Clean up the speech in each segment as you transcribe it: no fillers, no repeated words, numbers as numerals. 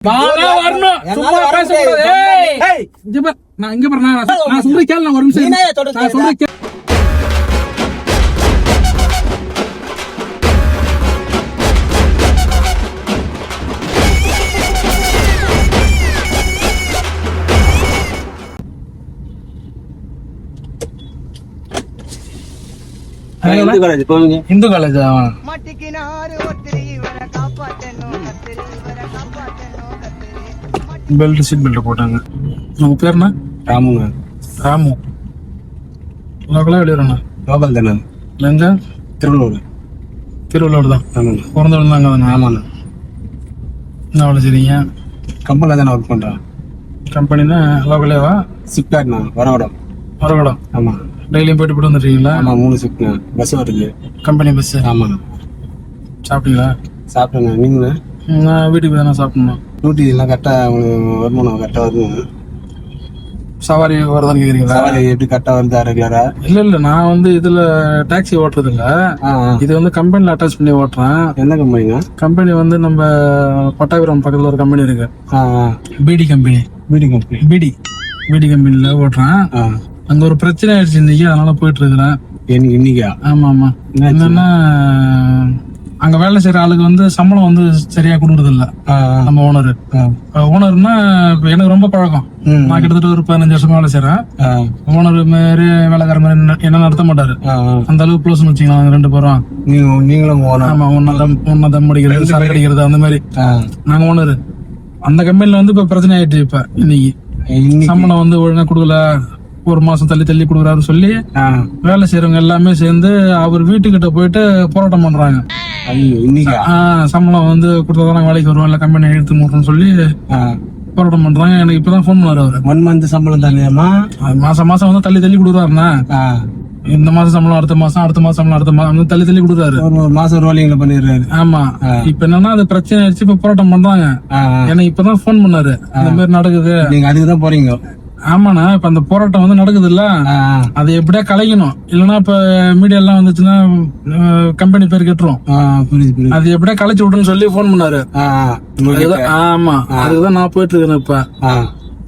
நான் இங்க பாரு, நான் சொல்றேன் கேளு, நான் ஒரு நிமிஷம் நான் சொல்றேன் கேளு. இந்து காலேஜ் பெல்ட் சீட் பெல்ட் போட்டாங்க. உங்க பேர் என்ன? ராமுங்க. ராமு. லோக்கலா வெளியூர்ண்ணா? லோக்கல் தானே. எங்க? திருவள்ளூர். திருவள்ளூர் தான். ஆமாங்க. பிறந்தவங்க தாங்க தானே? ஆமாண்ணா. என்ன அவ்வளோ சரிங்க? கம்பெனியில் தானே ஒர்க் பண்ணுறேன். கம்பெனினா லோக்கலேவா? ஷிப்கார்ட்ண்ணா, வரவடம். வரவடம். ஆமாம். டெய்லியும் போயிட்டு வந்துடுறீங்களா? ஆமாம், 3 ஷிஃப்ட்ண்ணா. பஸ் வருது. Company bus? ஆமாண்ணா. சாப்பிட்டீங்களா? சாப்பிட்டேண்ணா. நீங்களே? நான் வீட்டுக்கு தானே சாப்பிடணும். டியூட்டி எல்லாம் கரெக்டாக உங்களுக்கு வருமானம் கரெக்டாக வருதுங்க. சவாரி வருதான்னு கேக்குறீங்களா? சவாரி எப்படி கரெக்டாக வருதா ரெகுலரா? இல்ல நான் வந்து இதுல டாக்ஸி ஓட்டுறது இல்ல. இது வந்து கம்பெனில அட்டாச் பண்ணி ஓட்டுறேன். என்ன கம்பெனிங்க? கம்பெனி வந்து நம்ம பட்டாபிராம் பக்கத்துல ஒரு கம்பெனி இருக்கு. பிடி கம்பெனி. பிடி கம்பெனில ஓட்டுறேன். அங்க ஒரு பிரச்சனை ஆயிடுச்சு இன்னைக்கு, அதனால போயிட்டு இருக்கிறேன். இன்னைக்கா? ஆமா. என்னன்னா அங்க வேலை செய்யற ஆளுக்கு வந்து சம்பளம் வந்து சரியா கொடுக்கறது இல்ல நம்ம ஓனரு. ஓனர்னா எனக்கு ரொம்ப பழக்கம். நான் கிட்டத்தட்ட ஒரு 15 வருஷமா வேலை செய்யறேன். ஓனர் மாதிரி வேலைக்கார மாதிரி என்ன நடத்த மாட்டாரு. அந்த அளவுக்கு க்ளோஸ் வச்சுக்கலாம் 2 பேரும். நீங்களும்? ஆமா, ஒன்னா தம் அடிக்கிறது, சரக்கு அடிக்கிறது, அந்த மாதிரி நாங்க ஓனரு. அந்த கம்பெனில வந்து இப்ப பிரச்சனை ஆயிடுச்சு. இப்ப இன்னைக்கு சம்பளம் வந்து ஒழுங்கா கொடுக்கல, 1 மாசம் தள்ளி கொடுக்குறாரு சொல்லி வேலை செய்யறவங்க எல்லாமே சேர்ந்து அவர் வீட்டுக்கிட்ட போயிட்டு போராட்டம் பண்றாங்க. சம்பளம் வந்து கொடுத்தா வேலைக்கு வருவோம், இல்ல கம்பெனி எடுத்து மூடுறோம்னு சொல்லி போராட்டம் பண்றாங்க. எனக்கு இப்பதான் போன் பண்ணாரு அவரு. 1 மந்த் சம்பளம் தானேமா? மாசம் வந்து தள்ளி கொடுக்குறாருண்ணா. இந்த மாசம் சம்பளம் அடுத்த மாசம் சம்பளம் அடுத்த மாசம் தள்ளி கொடுக்குறாரு. ஒரு மாசம் ரோலிங்ல பண்ணிடுறாரு. ஆமா. இப்ப என்னன்னா அது பிரச்சனை ஆயிடுச்சு. இப்ப போராட்டம் பண்றாங்க. எனக்கு இப்பதான் போன் பண்ணாரு, இந்த மாதிரி நடக்குது. நீங்க அதுக்குதான் போறீங்க? ஆமாண்ணா. இப்ப அந்த போராட்டம் வந்து நடக்குது இல்ல, அதை எப்படியா கலைக்கணும். இல்லன்னா இப்ப மீடியா எல்லாம் வந்துச்சுன்னா கம்பெனி பேர் கெட்டுரும். அது எப்படியா கலைச்சு விடுன்னு சொல்லி போன் பண்ணாரு. ஆமா, அதுதான் நான் போயிட்டு இருக்கிறேன். இப்ப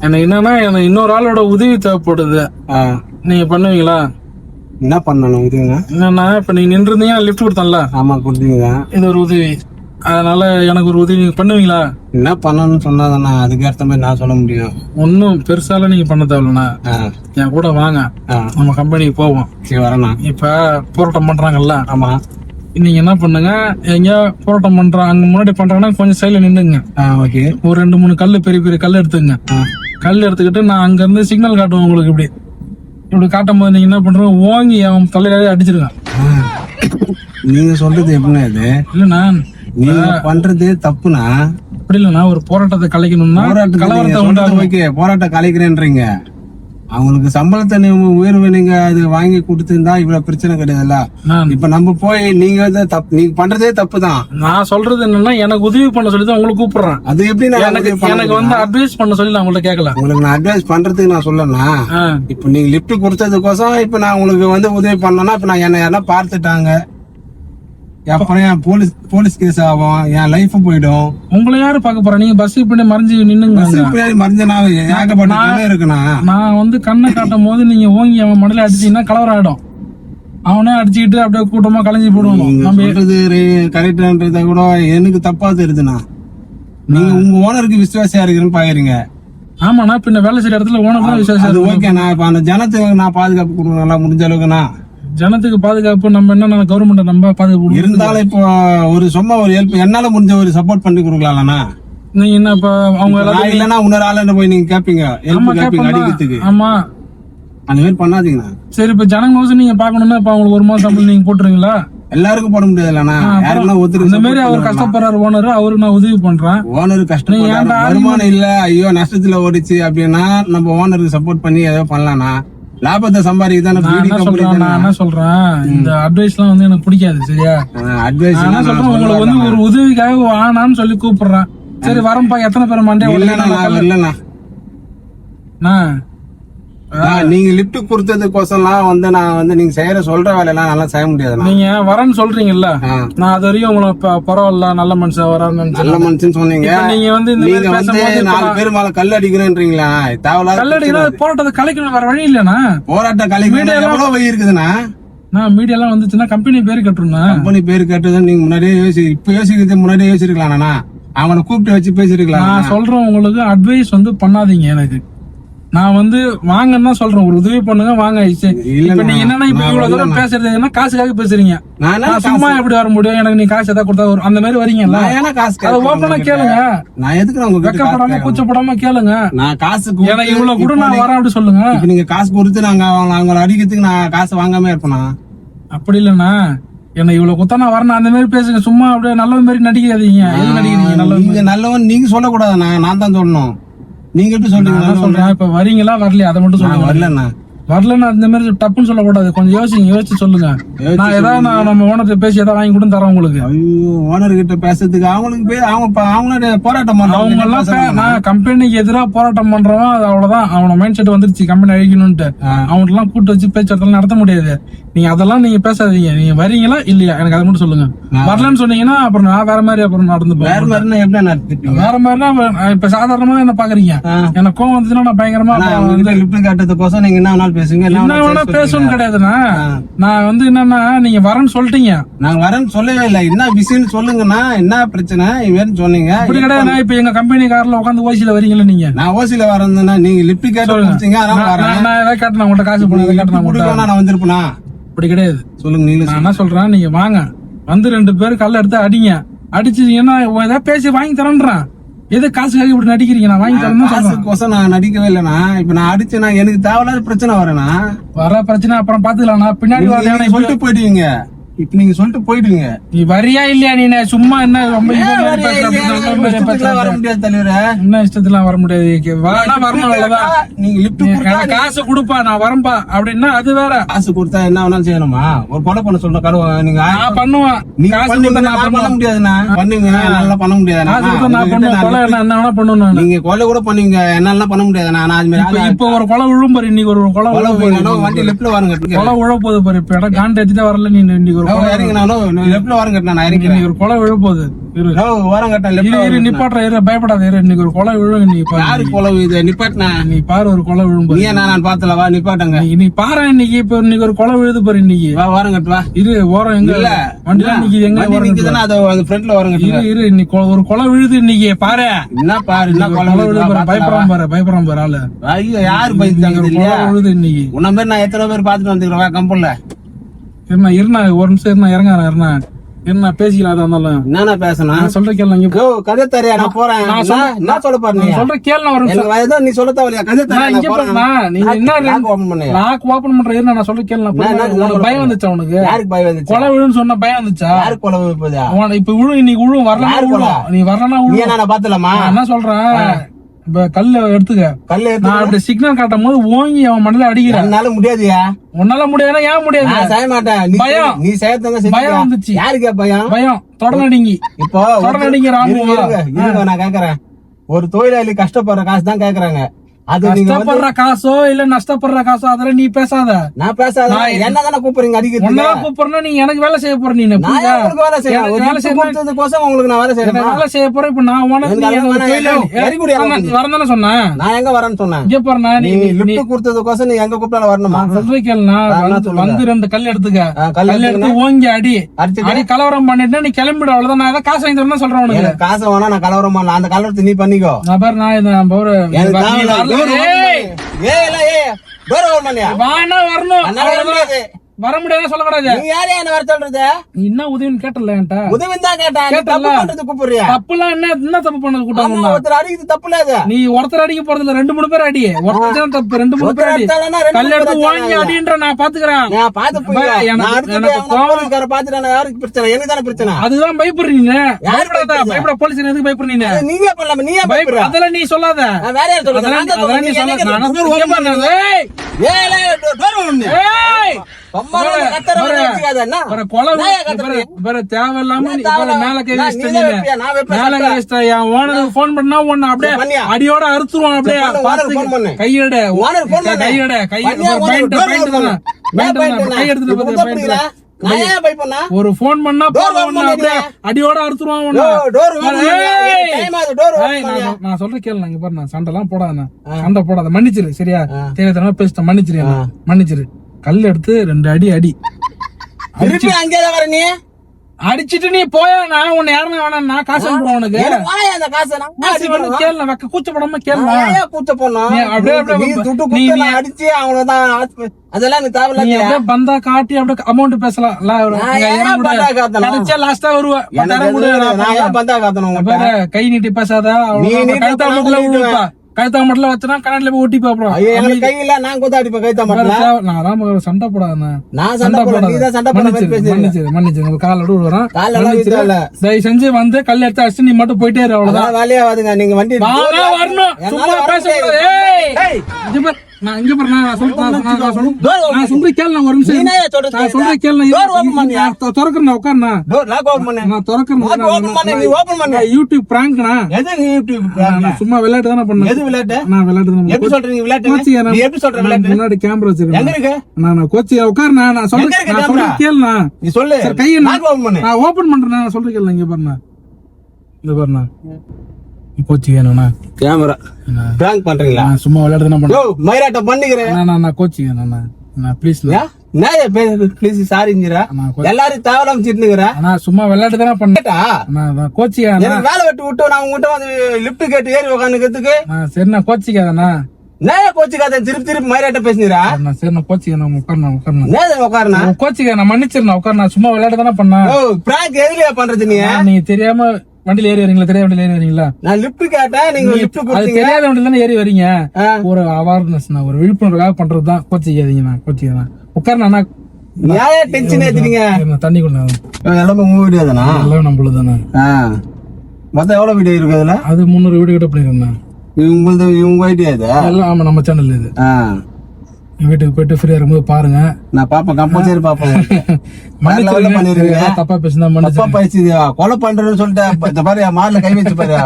எனக்கு என்னன்னா, எனக்கு இன்னொரு ஆளோட உதவி தேவைப்படுது. நீங்க பண்ணுவீங்களா? என்ன பண்ணணும் உதவிங்க? என்னன்னா, இப்ப நீங்க நின்று இருந்தீங்க, லிஃப்ட் கொடுத்தேன்ல? ஆமா, கொடுத்தீங்க. இது ஒரு உதவி, அதனால எனக்கு ஒரு உதவி நீங்க பண்ணுவீங்களா? என்ன பண்ணணும்னு சொன்னாதானே அதுக்கு ஏற்ற மாதிரி நான் சொல்ல முடியும். ஒன்னும் பெருசால நீங்க பண்ண தேவையில்லண்ணா. என் கூட வாங்க, நம்ம கம்பெனிக்கு போவோம். சரி, வரேண்ணா. இப்ப போராட்டம் பண்றாங்கல்ல? ஆமா. நீங்க என்ன பண்ணுங்க, எங்க போராட்டம் பண்றாங்க அங்க முன்னாடி பண்றாங்கன்னா கொஞ்சம் சைட்ல நின்னுங்க. ஓகே. ஒரு 2-3 கல்லு, பெரிய கல் எடுத்துங்க. கல் எடுத்துக்கிட்டு நான் அங்க இருந்து சிக்னல் காட்டுவேன் உங்களுக்கு. இப்படி காட்டும் போது நீங்க என்ன பண்றீங்க, ஓங்கி அவன் தலையில அடிச்சிருங்க. நீங்க சொல்றது எப்படின்னா, இது இல்லண்ணா நீங்க பண்றது தப்புனா? அப்படி இல்லண்ணா, ஒரு போராட்டத்தை கலைக்கணும்னா போராட்டம் கலைக்கிறேன்றீங்க. அவங்களுக்கு சம்பளத்தை உயர்வு நீங்க அது வாங்கி கொடுத்துருந்தா இவ்வளவு பிரச்சனை கிடையாதுல்ல. இப்ப நம்ம போய் நீங்க நீங்க பண்றதே தப்புதான். நான் சொல்றது என்னன்னா, எனக்கு உதவி பண்ண சொல்லி தான் உங்களுக்கு கூப்பிடுறேன். அது எப்படி? எனக்கு வந்து அட்வைஸ் பண்ண சொல்லி நான் உங்கள்ட்ட கேட்கல. உங்களுக்கு நான் அட்வைஸ் பண்றதுக்கு நான் சொல்லனா, இப்ப நீங்க லிப்ட் கொடுத்ததுக்கோசம் இப்ப நான் உங்களுக்கு வந்து உதவி பண்ணனா, இப்ப நான் என்ன யாரெல்லாம் பார்த்துட்டாங்க, அப்புறம் என் போலீஸ் கேஸ் ஆகும், என் லைஃப் போயிடும். உங்களை யாரு பாக்க போறா? நீங்க பஸ் பின்னாடி மறைஞ்சு நின்னுங்க. நான் வந்து கண்ணை காட்டும் போது நீங்க ஓங்கி அவன் மடல அடிச்சீங்கன்னா கலவரம் ஆயிடும். அவனே அடிச்சுக்கிட்டு அப்படியே கூட்டமா கலைஞ்சி போடுவாங்க. கரெக்ட்ன்றத கூட எனக்கு தப்பா தெரியுதுண்ணா. நீங்க உங்க ஓனருக்கு விசுவாசியா இருக்குன்னு பாக்குறீங்க. ஆமாண்ணா, பின்ன வேலை செய்யற இடத்துல ஓனர் தான் விசுவாசி. ஓகேண்ணா. இப்ப அந்த ஜனத்துக்கு நான் பாதுகாப்பு கொடுக்கணும் முடிஞ்ச அளவுக்குண்ணா. ஜனத்துக்கு பாதுகாப்பு நம்ம என்ன கவர்மெண்ட் நம்ம பாதுகாப்பு இருந்தாலும் இப்போ ஒரு சும்மா ஒரு ஹெல்ப் என்னால முடிஞ்ச ஒரு சப்போர்ட் பண்ணி கொடுக்கலாம்ண்ணா. நீங்க என்ன இப்ப அவங்க இல்லன்னா இன்னொரு ஆளு போய் நீங்க கேப்பீங்க அடிக்கிறதுக்கு. ஆமா, அந்த மாதிரி பண்ணாதீங்கண்ணா. சரி, இப்ப ஜனங்க நீங்க பாக்கணும்னா இப்ப அவங்களுக்கு 1 மாசம் சம்பளம் நீங்க போட்டுருவீங்களா? எல்லாருக்கும் போட முடியாதுல்லண்ணா. இந்த மாதிரி அவர் கஷ்டப்படுறாரு ஓனர், அவருக்கு நான் உதவி பண்றேன். ஓனரு கஷ்டம், வருமானம் இல்ல, ஐயோ நஷ்டத்துல ஓடிச்சு அப்படின்னா நம்ம ஓனருக்கு சப்போர்ட் பண்ணி ஏதோ பண்ணலாம்ண்ணா. லாபத்தை சம்பாதிக்க என்ன சொல்றேன், இந்த அட்வைஸ் எல்லாம் வந்து எனக்கு பிடிக்காது. சரியா? அட்வைஸ் சொல்றேன், உங்களுக்கு வந்து ஒரு உதவிக்காக ஆனான்னு சொல்லி கூப்பிடுறேன். சரி வரம்பா, எத்தனை பேர் மண்டே இல்லண்ணா. நீங்க லிப்ட் கொடுத்ததுக்கோசம்லாம் வந்து நான் வந்து நீங்க சொல்ற வேலையெல்லாம் நல்லா செய்ய முடியாது. நீங்க வரேன்னு சொல்றீங்கல்ல, நான் அது வரையும் உங்களுக்கு பரவாயில்ல நல்ல மனுஷன் வரான்னு நல்ல மனுஷன் சொன்னீங்க. நீங்க வந்து நீங்க வந்து 4 பேர் மேல கல் அடிக்கிறேன்றீங்களா? தேவையில்லாத கல் அடிக்கிறா போராட்டத்தை கலைக்கணும், வேற வழி இல்லைண்ணா. போராட்டம் கலைக்க எவ்வளவு வழி இருக்குதுண்ணா? நான் மீடியா எல்லாம் வந்துச்சுன்னா கம்பெனி பேரு கட்டுறேன். கம்பெனி பேரு கட்டுறது நீங்க முன்னாடியே இப்ப யோசிக்கிறது முன்னாடியே யோசிச்சிருக்கலாம்ண்ணா. அவனை கூப்பிட்டு வச்சு பேசிருக்கலாம். நான் சொல்றேன் உங்களுக்கு அட்வைஸ் வந்து பண்ணாதீங்க. எனக்கு நான் வந்து வாங்கன்னு தான் சொல்றேன், ஒரு உதவி பண்ணுங்க வாங்க. இப்ப நீங்க என்னன்னா இப்ப இவ்வளவு தூரம் பேசுறது காசுக்காக பேசுறீங்க. நான் சும்மா எப்படி வர முடியும்? எனக்கு நீ காசு ஏதாவது கொடுத்தா அந்த மாதிரி வரீங்கல்ல, அதை ஓப்பனா கேளுங்க. நான் எதுக்கு வெக்கப்படாம கூச்சப்படாம கேளுங்க. நான் காசு எனக்கு இவ்வளவு கூட நான் வரேன் அப்படி சொல்லுங்க. நீங்க காசு கொடுத்து நாங்க அவங்களை அடிக்கிறதுக்கு நான் காசு வாங்காம இருப்பேனா? அப்படி இல்லைண்ணா, என்ன இவ்வளவு குத்தா நான் வரணும் அந்த மாதிரி பேசுங்க. சும்மா அப்படியே நல்ல மாதிரி நடிக்காதீங்க. எது நடிக்கிறீங்க? நீங்க நல்லவன் நீங்க சொல்லக்கூடாதுண்ணா, நான் தான் சொல்லணும். நீங்க எப்படி சொல்றீங்க? சொல்றேன் இப்ப வரீங்களா வரலையா அதை மட்டும் சொல்லுங்க. வரலண்ணா வரலன்னா இந்த மாதிரி டப்புன்னு சொல்லக்கூடாது, கொஞ்சம் யோசிச்சு சொல்லுங்க. நான் ஏதாவது நம்ம ஓனர்கிட்ட பேசி ஏதாவது வாங்கி கூட தரேன் உங்களுக்கு. ஐயோ, ஓனர் கிட்ட பேசுறதுக்கு அவங்களுக்கு அவங்க போராட்டம் பண்றாங்க. அவங்க எல்லாம் நான் கம்பெனிக்கு எதிராக போராட்டம் பண்றவன், அது அவ்வளவுதான். அவன மைண்ட் செட் வந்துருச்சு கம்பெனி அழிக்கணும்ட்டு. அவங்கள்ட்ட எல்லாம் கூட்டு வச்சு பேச்சுவார்த்தை நடத்த முடியாது. நீங்க அதெல்லாம் நீங்க பேசாதீங்க. நீங்க வரீங்களா இல்லையா எனக்கு அதை மட்டும் சொல்லுங்க. வரலன்னு சொன்னீங்கன்னா அப்புறம் நான் வேற மாதிரி அப்புறம் நடந்து வேற மாதிரினா எப்படி நடத்திட்டு வேற மாதிரினா இப்ப சாதாரணமா என்ன பாக்குறீங்க? எனக்கு கோவம் வந்துச்சுன்னா நான் பயங்கரமா லிப்ட் காட்டுறதுக்கோசம் நீங்க என்ன பேசுங்க. என்ன வேணா பேசணும் கிடையாதுண்ணா. நான் வந்து என்னன்னா நீங்க வரேன்னு சொல்லிட்டீங்க. நாங்க வரேன்னு சொல்லவே இல்லை. என்ன விஷயம்னு சொல்லுங்கண்ணா, என்ன பிரச்சனை இவன்னு சொன்னீங்க. அப்படி கிடையாதுண்ணா. இப்ப எங்க கம்பெனி கார்ல உட்காந்து ஓசியில வரீங்களா நீங்க? நான் ஓசியில வரேன்னா நீங்க லிப்ட் கேட்டு நான் ஏதாவது கேட்டேன் உங்கள்ட்ட காசு போன கேட்டேன் நான் வந்திருப்பேனா? அப்படி கிடையாது. சொல்லுங்க. நீங்க நான் என்ன சொல்றேன், நீங்க வாங்க வந்து 2 பேரும் கல்ல எடுத்து அடிங்க. அடிச்சீங்கன்னா ஏதாவது பேசி வாங்கி தரேன்றேன். எது காசுக்காக இப்படி நடிக்கிறீங்க? நான் வாங்கி தரேன். காசுக்கோசம் நான் நடிக்கவே இல்லைண்ணா. இப்ப நான் அடிச்சேன்னா எனக்கு தேவையில்லாத பிரச்சனை வரேனா? வர பிரச்சனை அப்புறம் பாத்துக்கலாம். பின்னாடி சொல்லிட்டு போயிடுவீங்க. இப்ப நீங்க சொல்லிட்டு போயிடுவீங்க. நீ வரியா இல்லையா? நீ சும்மா என்ன ரொம்ப வர முடியாது தலைவர. என்ன இஷ்டத்துலாம் வர முடியாது. வரணும் நீங்க லிப்ட் காசு கொடுப்பா நான் வரம்பா அப்படின்னா அது வேற. காசு கொடுத்தா என்ன வேணாலும் செய்யணுமா? ஒரு கொலை பண்ண சொல்ற கருவா நீங்க பண்ணுவேன். நீங்க பண்ண முடியாதுண்ணா. பண்ணுங்க, நல்லா பண்ண முடியாது. என்ன வேணா பண்ணுவேன். நீங்க கொலை கூட பண்ணுவீங்க, என்னால பண்ண முடியாதுண்ணா. நான் இப்ப ஒரு கொலை விழும் பாரு. இன்னைக்கு ஒரு கொலை வண்டி லெப்ட்ல வாருங்க. கொலை விழ போகுது பாரு. இப்ப இடம் காண்டு எடுத்துட்டா வரல. நீ இன்னைக்கு ஒரு லெப்ட்ல வாருங்க. நான் இறங்கி ஒரு கொலை விழ போகுது. நிப்பாட்டுற பயப்படாத. இன்னைக்கு ஒரு கொலை விழும். யாரு கொலை நிப்பாட்டினா? நீ பாரு ஒரு கொலை விழும். நான் பார்த்தல வா நிப்பாட்டங்க. நீ பாரு இன்னைக்கு இப்ப இன்னைக்கு ஒரு கொலை விழுது பாரு. இன்னைக்கு வாரங்க வா. இரு ஓரம் எங்க இல்ல வண்டி இன்னைக்கு எங்க நிக்குதுன்னா அது ஃப்ரண்ட்ல வாருங்க. இரு இன்னைக்கு ஒரு கொலை விழுது. இன்னைக்கு பாரு என்ன பாரு என்ன கொலை விழுது பாரு. பயப்படுறான் பாரு ஆளு. ஐயோ யாரு பயந்தாங்க? கொலை விழுது இன்னைக்கு. உன்ன மாதிரி நான் எத்தனை பேர் பாத்துட்டு வந்துக்கிறேன் கம்பெனில. இருண்ணா ஒரு நிமிஷம் இறங்க என்ன பேசிக்கலாம். இருந்தாலும் என்ன பேசணும் சொல்ற கேள்வி கதை தரையா? நான் போறேன். என்ன சொல்ல பாரு சொல்ற கேள்வி. நீ சொல்ல தேவையா? கதை லாக் ஓபன் பண்ற. நான் சொல்ற கேள்வி. பயம் வந்துச்சா உனக்கு? யாருக்கு பயம் வந்துச்சு? கொலை விழுன்னு சொன்ன பயம் வந்துச்சா? யாருக்கு கொலை விழுப்பதா? இப்ப விழு இன்னைக்கு விழு. வரலாம் நீ வரலன்னா நான் பாத்துலாமா? என்ன சொல்றேன், இப்ப கல்ல எடுத்துக்க. நான் அப்படி சிக்னல் காட்டும் போது ஓங்கி அவன் மண்ணில அடிக்கிறேன். என்னால முடியாதுயா. உன்னால முடியாதுன்னா ஏன் முடியாது? நான் செய்ய மாட்டேன். பயம். நீ செய்யறத பயம் வந்துச்சு. யாருக்கு பயம்? பயம் தொடர்நடிங்கி. இப்போ தொடர்நடிங்க. நான் கேக்குறேன், ஒரு தொழிலாளி கஷ்டப்படுற காசு தான் கேக்குறாங்க. அது கஷ்டப்படுற காசோ இல்ல நஷ்டப்படுற காசோ அதெல்லாம் நீ பேசாத. நான் பேசாத. என்னதானே கூப்பிடுறீங்க அடிக்கிறது? ஒன்னா கூப்பிடுறா நீ எனக்கு வேலை செய்ய போற. நீ வேலை செய்யறதுக்கோசம் உங்களுக்கு நான் வேலை செய்யறேன். வேலை செய்ய போற. இப்ப நான் வரதானே சொன்னேன். நான் எங்க வரேன்னு சொன்னேன். இங்க போறேன். நீ லிப்ட் கொடுத்ததுக்கோசம் நீ எங்க கூப்பிட்டாலும் வரணுமா? சொல்ற கேளுனா வந்து 2 கல் எடுத்துக்க. கல் எடுத்து ஓங்கி அடி கலவரம் பண்ணிட்டு நீ கிளம்பிடு. அவ்வளவுதான். நான் ஏதாவது காசு வாங்கி தரேன்னு சொல்றேன் உனக்கு. காசை வேணா நான் கலவரம் பண்ணலாம். அந்த கலவரத்தை நீ பண்ணிக்கோ. நான் பாரு நான் வர முடியாது சொல்லக்கூடாது. வர சொல்றது என்ன உதவின்னு கேட்டல என்கிட்ட. உதவி தான் கேட்டேன். தப்புலாம் என்ன தப்பு பண்ணது கூட்டம்? ஒருத்தர் அடிக்கிறது தப்பு இல்ல. நீ ஒருத்தர் அடிக்க போறது இல்ல. 2-3 பேர் அடி. ஒருத்தர் தப்பு 2-3 பேர் அடி. கல் எடுத்து வாங்கி அடின்ற நான் பாத்துக்கிறேன். யாருக்கு பிரச்சனை? எனக்கு தானே பிரச்சனை. அதுதான் பயப்படுறீங்க. பயப்பட போலீஸ் எதுக்கு பயப்படுறீங்க? நீங்க பண்ணலாமா? நீ பயப்படுற? அதெல்லாம் நீ சொல்லாத. வேற யார் சொல்றது? அம்மா கத்துறேன் வேற கொலை வேற தேவையில்லாம நீ வேற மேல கை வச்சிட்ட மேல கை வச்சிட்ட என் ஓனருக்கு போன் பண்ணா உன்னை அப்படியே அடியோட அறுத்துருவான் அப்படியே பார்த்து கையெடு கையெடு கை எடுத்துட்டு ஒரு போன் பண்ணா அடியோட அறுத்துருவான். நான் சொல்றேன் கேளு, இங்க பாரு, நான் சண்டை எல்லாம் போடாத, சண்டை போடாத, மன்னிச்சிரு சரியா? தெரியாதனமா பேசிட்டேன், மன்னிச்சிரு மன்னிச்சிரு. கல் எடுத்து 2 அடி அடி அங்கேதான் வர நீ அடிச்சிட்டு நீ போயா. நான் உன்னை யாருமே வேணாம், நான் காசு அனுப்புறேன் உனக்கு. கேள்வி வைக்க கூச்சப்படாம கேள்வி கூச்ச போனோம் அடிச்சு அதெல்லாம் பந்தா காட்டி அப்படியே அமௌண்ட் பேசலாம். லாஸ்டா வருவேன் பந்தா காத்தணும் கை நீட்டி பேசாத. கைத்தா மட்டும் வச்சுனா கண்ணாடில போய் ஒட்டி பாப்போம். கையில நான் கொத்த அடிப்பேன் கைத்தா மட்டும். நான் சண்டை போடாத, நான் சண்டை போடாத, மன்னிச்சு கால விடுறோம். தயவு செஞ்சு வந்து கல் எடுத்து அடிச்சு நீ மட்டும் போயிட்டே இரு, அவ்வளவுதான். வேலையா வாதுங்க நீங்க வண்டி வரணும். சும்மா பேசக்கூடாது. நான் இங்க பாரு, நான் சொல்றேன் கேளு, நான் ஒரு நிமிஷம் நான் சொல்றேன் கேளு. திறக்கிறேன் உட்காருண்ணா, நான் திறக்கிறேன். யூடியூப் பிராங்க்னா சும்மா விளையாட்டு தானே பண்ணேன். நான் விளையாட்டு முன்னாடி கேமரா வச்சிருக்கேன். நான் கோச்சி உட்காருண்ணா, நான் சொல்றேன் கேளுண்ணா. நீ சொல்லு கையை நான் ஓபன் பண்றேன். நான் சொல்றேன் கேளு, இங்க பாருண்ணா, இங்க பாருண்ணா. கோச்சி வேணும்ண்ணா, கேமரா பிராங்க் பண்றீங்களா? சும்மா விளையாட்டு தானே பண்ணேன். மயிராட்டம் பண்ணிக்கிறேன். நான் கோச்சி வேணும் ப்ளீஸ். ப்ளீஸ் சாரிங்கிறா, எல்லாரும் தேவலாம் சிட்டுங்கிறேன். நான் சும்மா விளையாட்டு தானே பண்ணேன். கோச்சி வேலை வெட்டி விட்டு நான் உங்ககிட்ட வந்து லிப்ட் கேட்டு ஏறி உட்காந்துக்கிறதுக்கு சரிண்ணா கோச்சிக்காதண்ணா. நான் கோச்சிக்காத, திருப்பி மயிராட்ட பேசுறா. சரிண்ணா கோச்சிக்கணும், உட்காருண்ணா. கோச்சிக்க நான் மன்னிச்சிருந்தேன், உட்காருண்ணா. சும்மா விளையாட்டு தானே பண்ணேன். பிராங்க் எதுலயா பண்றது நீ? நீ தெரியாம வண்டியில ஏறி வரீங்களா? தெரியாத வண்டியில ஏறி வரீங்களா? நான் லிப்ட் கேட்டேன், நீங்க லிப்ட் கொடுத்தீங்க. தெரியாத வண்டியில தானே ஏறி வரீங்க. ஒரு அவேர்னஸ், ஒரு விழிப்புணர்வுக்காக பண்றதுதான். கோச்சிக்காதீங்கண்ணா, கோச்சிக்கண்ணா. உட்காருண்ணா. ஏன் டென்ஷன் ஏத்துறீங்க? தண்ணி கொண்டு எல்லாமே உங்க வீடியோ தானா? எல்லாம் நம்மளுது தானே. மொத்தம் எவ்வளவு வீடியோ இருக்கு அதுல? அது 300 வீடியோ கிட்ட பண்ணிருந்தேன். இவங்க ஐடியா இது எல்லாம்? ஆமா, நம்ம சேனல் இது. வீட்டுக்கு போயிட்டு ஃப்ரீயா இருக்கும்போது பாருங்க. நான் பாப்பேன், கம்பல்சரி பாப்பேன். தப்பா பேசுனா கொலை பண்றேன்னு சொல்லிட்டு பாரு, மார்ல கை வச்சு பாரு.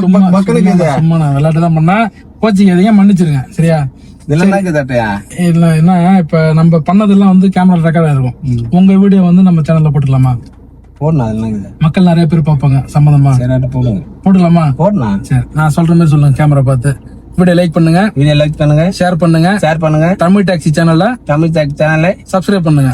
சும்மா நான் விளையாட்டு தான் பண்ணா, கோச்சிக்காதீங்க, மன்னிச்சிருங்க சரியா? இல்ல என்ன, இப்ப நம்ம பண்ணதெல்லாம் வந்து கேமரா ரெக்கார்ட் ஆயிருக்கும். உங்க வீடியோ வந்து நம்ம சேனல்ல போட்டுடலாமா? மக்கள் நிறைய பேர் பாப்பாங்க, சம்மதமா? போட்டுடலாமா? சரி, நான் சொல்ற மாதிரி சொல்லுங்க. கேமரா பார்த்து வீடியோ லைக் பண்ணுங்க, ஷேர் பண்ணுங்க. தமிழ் டாக்ஸி சேனலை சப்ஸ்கிரைப் பண்ணுங்க.